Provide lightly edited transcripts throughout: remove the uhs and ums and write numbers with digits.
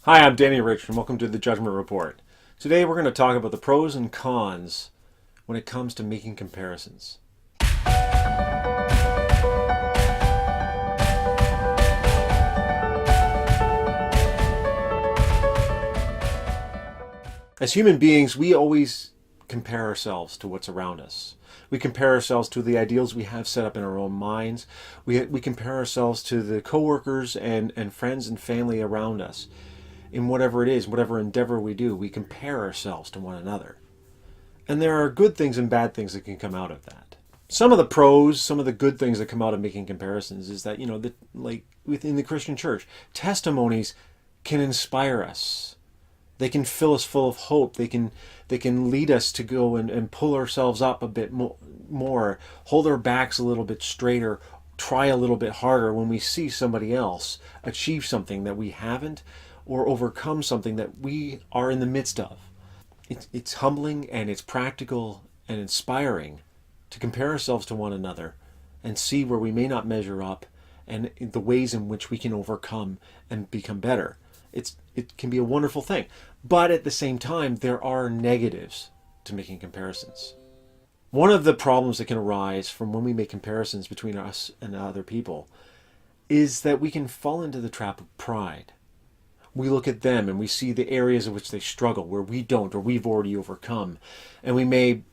Hi, I'm Danny Rich, and welcome to the Judgement Report. Today we're going to talk about the pros and cons when it comes to making comparisons. As human beings, we always compare ourselves to what's around us. We compare ourselves to the ideals we have set up in our own minds. We compare ourselves to the coworkers and friends and family around us. In whatever it is, whatever endeavor we do, we compare ourselves to one another. And there are good things and bad things that can come out of that. Some of the pros, some of the good things that come out of making comparisons is that, like within the Christian church, testimonies can inspire us. They can fill us full of hope. They can lead us to go and pull ourselves up a bit more, hold our backs a little bit straighter, try a little bit harder when we see somebody else achieve something that we haven't, or overcome something that we are in the midst of. It's humbling and it's practical and inspiring to compare ourselves to one another and see where we may not measure up and the ways in which we can overcome and become better. It can be a wonderful thing. But at the same time, there are negatives to making comparisons. One of the problems that can arise from when we make comparisons between us and other people is that we can fall into the trap of pride. We look at them and we see the areas in which they struggle where we don't, or we've already overcome. And we may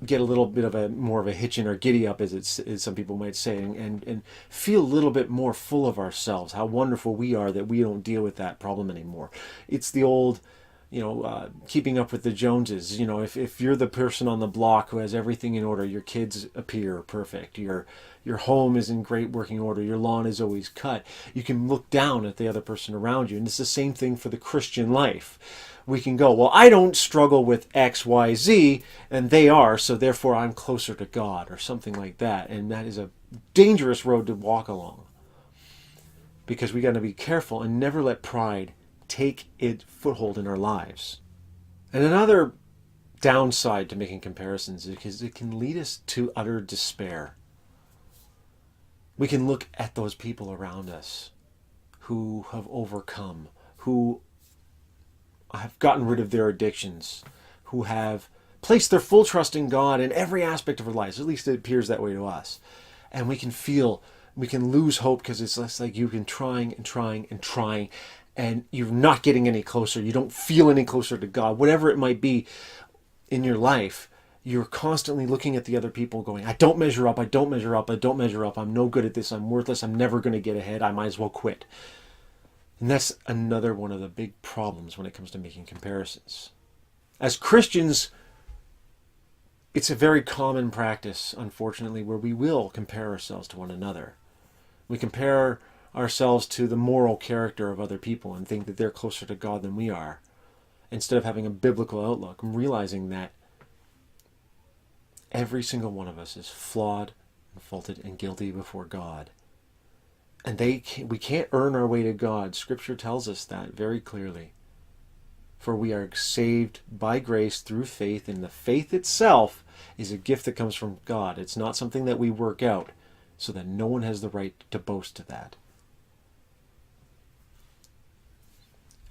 get a little bit of more of a hitch in our giddy up, as some people might say, and feel a little bit more full of ourselves, how wonderful we are that we don't deal with that problem anymore. It's the old, keeping up with the Joneses. If you're the person on the block who has everything in order, your kids appear perfect, your home is in great working order, your lawn is always cut, you can look down at the other person around you. And it's the same thing for the Christian life. We can go, well, I don't struggle with X, Y, Z, and they are, so therefore I'm closer to God, or something like that. And that is a dangerous road to walk along, because we got to be careful and never let pride take its foothold in our lives. And another downside to making comparisons is because it can lead us to utter despair. We can look at those people around us who have overcome, who have gotten rid of their addictions, who have placed their full trust in God in every aspect of their lives. At least it appears that way to us. And we can lose hope, because it's less like you've been trying and trying and trying, and you're not getting any closer. You don't feel any closer to God. Whatever it might be in your life, you're constantly looking at the other people going, I don't measure up, I don't measure up, I don't measure up, I'm no good at this, I'm worthless, I'm never going to get ahead, I might as well quit. And that's another one of the big problems when it comes to making comparisons. As Christians, it's a very common practice, unfortunately, where we will compare ourselves to one another. We compare ourselves to the moral character of other people and think that they're closer to God than we are, instead of having a biblical outlook and realizing that every single one of us is flawed and faulted and guilty before God. And we can't earn our way to God. Scripture tells us that very clearly. For we are saved by grace through faith, and the faith itself is a gift that comes from God. It's not something that we work out, so that no one has the right to boast to that.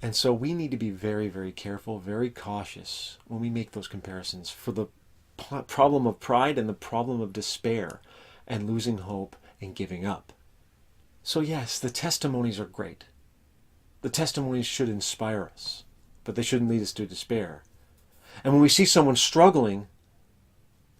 And so we need to be very, very careful, very cautious when we make those comparisons, for the problem of pride and the problem of despair and losing hope and giving up. So yes, the testimonies are great. The testimonies should inspire us, but they shouldn't lead us to despair. And when we see someone struggling,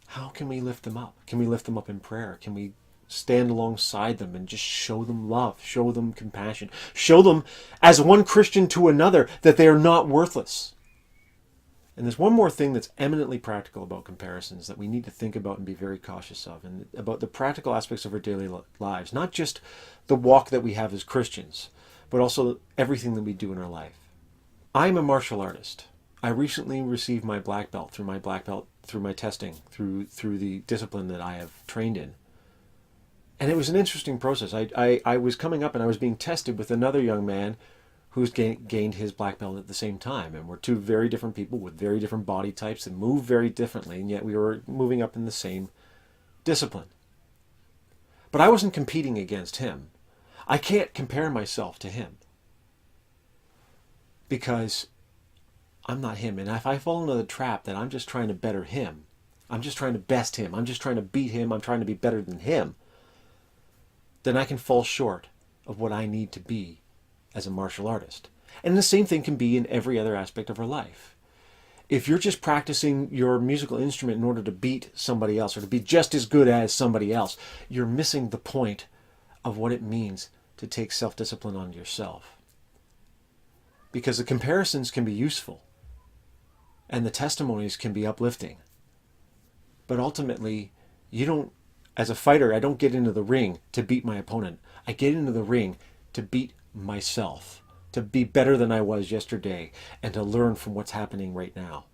how can we lift them up? Can we lift them up in prayer? Can we stand alongside them and just show them love, show them compassion, show them as one Christian to another that they are not worthless? And there's one more thing that's eminently practical about comparisons that we need to think about and be very cautious of, and about the practical aspects of our daily lives. Not just the walk that we have as Christians, but also everything that we do in our life. I'm a martial artist. I recently received my black belt through my testing, through the discipline that I have trained in. And it was an interesting process. I was coming up and I was being tested with another young man who's gained his black belt at the same time. And we're two very different people with very different body types and move very differently, and yet we were moving up in the same discipline. But I wasn't competing against him. I can't compare myself to him. because I'm not him. And if I fall into the trap that I'm just trying to better him, I'm just trying to best him, I'm just trying to beat him, I'm trying to be better than him, then I can fall short of what I need to be as a martial artist. And the same thing can be in every other aspect of our life. If you're just practicing your musical instrument in order to beat somebody else or to be just as good as somebody else, you're missing the point of what it means to take self-discipline on yourself. Because the comparisons can be useful and the testimonies can be uplifting. But ultimately, as a fighter, I don't get into the ring to beat my opponent. I get into the ring to beat myself, to be better than I was yesterday, and to learn from what's happening right now.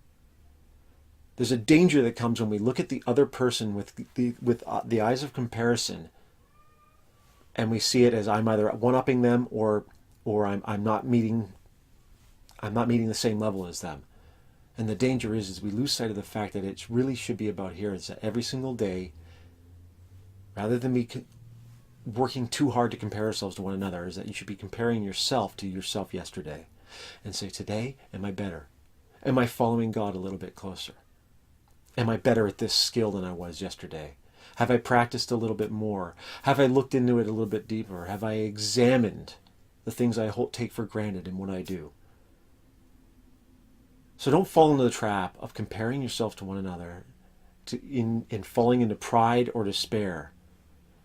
There's a danger that comes when we look at the other person with the eyes of comparison, and we see it as I'm either one-upping them or I'm not meeting the same level as them. And the danger is we lose sight of the fact that it really should be about here is that every single day, rather than be working too hard to compare ourselves to one another, is that you should be comparing yourself to yourself yesterday and say, today, am I better? Am I following God a little bit closer? Am I better at this skill than I was yesterday? Have I practiced a little bit more? Have I looked into it a little bit deeper? Have I examined the things I take for granted in what I do? So don't fall into the trap of comparing yourself to one another in falling into pride or despair.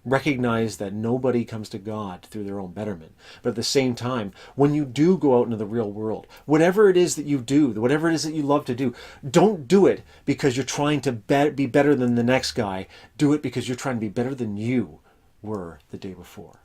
Recognize that nobody comes to God through their own betterment. But at the same time, when you do go out into the real world, whatever it is that you do, whatever it is that you love to do, don't do it because you're trying to be better than the next guy. Do it because you're trying to be better than you were the day before.